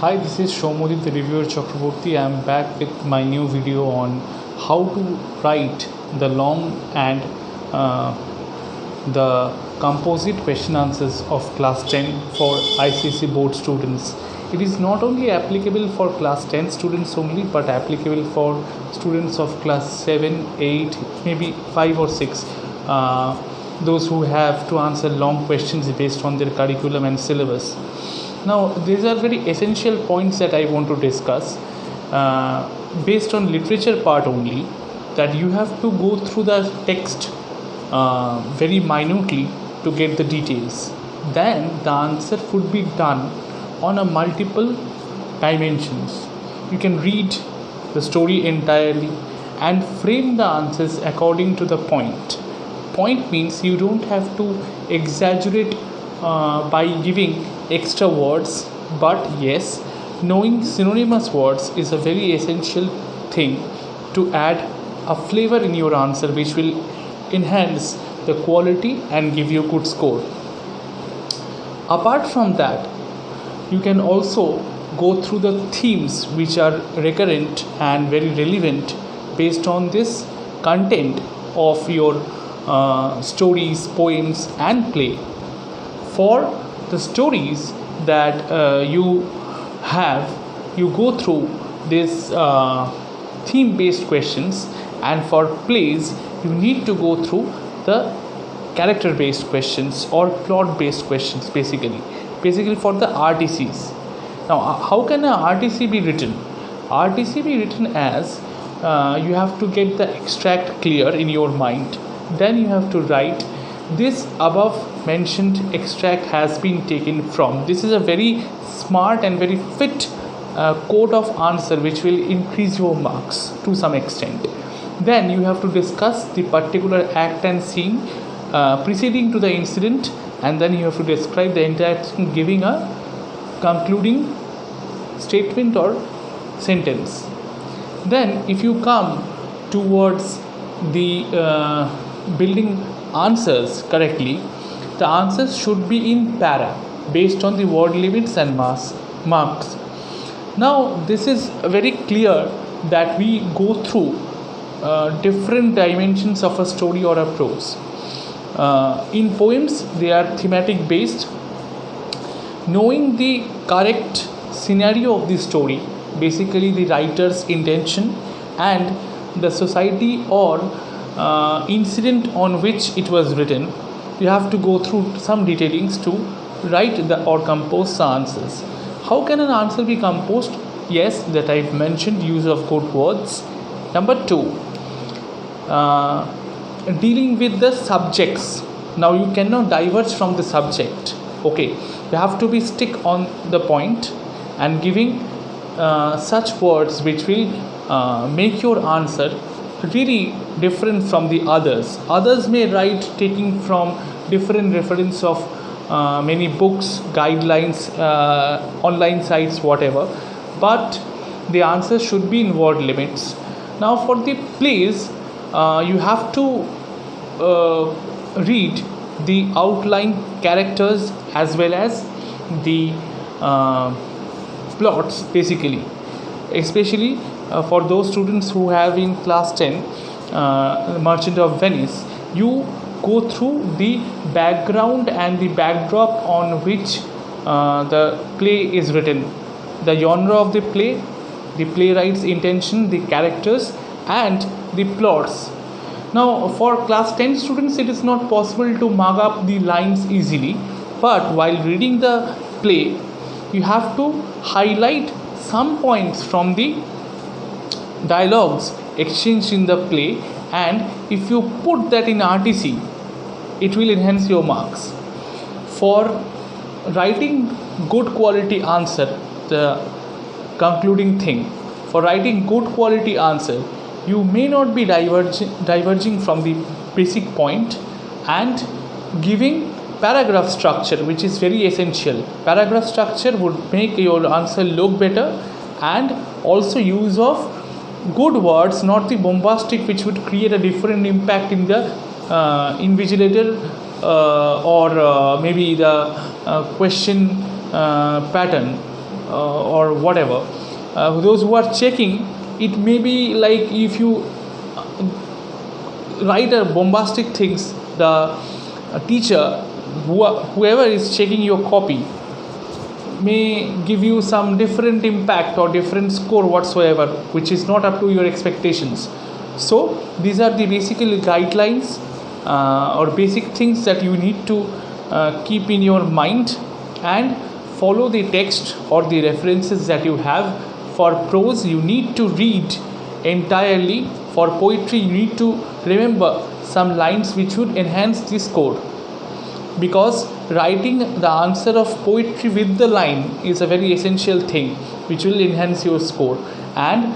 Hi, this is Shomodit, the reviewer Chakraborty. I am back with my new video on how to write the long and the composite question answers of class 10 for ICSE board students. It is not only applicable for class 10 students only, but applicable for students of class 7, 8, maybe 5 or 6. Those who have to answer long questions based on their curriculum and syllabus. Now, these are very essential points that I want to discuss based on literature part only, that you have to go through the text very minutely to get the details. Then the answer would be done on a multiple dimensions. You can read the story entirely and frame the answers according to the point. Point means you don't have to exaggerate by giving extra words, but yes, knowing synonymous words is a very essential thing to add a flavor in your answer, which will enhance the quality and give you a good score. Apart from that, you can also go through the themes which are recurrent and very relevant based on this content of your stories, poems and play. For the stories that you have, you go through this theme based questions, and for plays you need to go through the character based questions or plot based questions, basically for the RTCs. Now, how can a RTC be written? RTC be written as you have to get the extract clear in your mind. Then you have to write, this above mentioned extract has been taken from. This is a very smart and very fit code of answer which will increase your marks to some extent. Then you have to discuss the particular act and scene preceding to the incident, and then you have to describe the entire thing, giving a concluding statement or sentence. Then if you come towards the building answers correctly, the answers should be in para based on the word limits and marks. Now, this is very clear that we go through different dimensions of a story or a prose. In poems, they are thematic based. Knowing the correct scenario of the story, basically the writer's intention and the society or incident on which it was written, you have to go through some detailings to write or compose the answers. How can an answer be composed? Yes, that I've mentioned, use of good words. Number 2, dealing with the subjects. Now you cannot diverge from the subject. Okay, you have to be stick on the point and giving such words which will make your answer really different from the others. Others may write taking from different reference of many books, guidelines, online sites, whatever, but the answer should be in word limits. Now for the plays, you have to read the outline characters as well as the plots, basically, especially for those students who have in class 10 Merchant of Venice. You go through the background and the backdrop on which the play is written, the genre of the play, the playwright's intention, the characters and the plots. Now for class 10 students, it is not possible to mark up the lines easily, but while reading the play you have to highlight some points from the dialogues exchanged in the play, and if you put that in RTC, it will enhance your marks. For writing good quality answer, the concluding thing, for writing good quality answer, you may not be diverging from the basic point and giving paragraph structure, which is very essential. Paragraph structure would make your answer look better, and also use of good words, not the bombastic, which would create a different impact in the invigilator or maybe the question pattern or whatever. Those who are checking, it may be like if you write a bombastic things, the teacher, whoever is checking your copy, may give you some different impact or different score whatsoever, which is not up to your expectations. So these are the basically guidelines or basic things that you need to keep in your mind, and follow the text or the references that you have. For prose, you need to read entirely. For poetry, you need to remember some lines which would enhance the score, because writing the answer of poetry with the line is a very essential thing which will enhance your score. And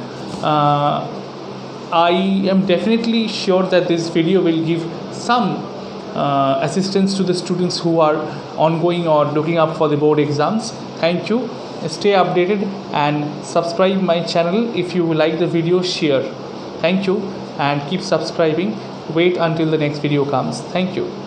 I am definitely sure that this video will give some assistance to the students who are ongoing or looking up for the board exams. Thank you. Stay updated and subscribe my channel. If you like the video, share. Thank you, and keep subscribing. Wait until the next video comes. Thank you.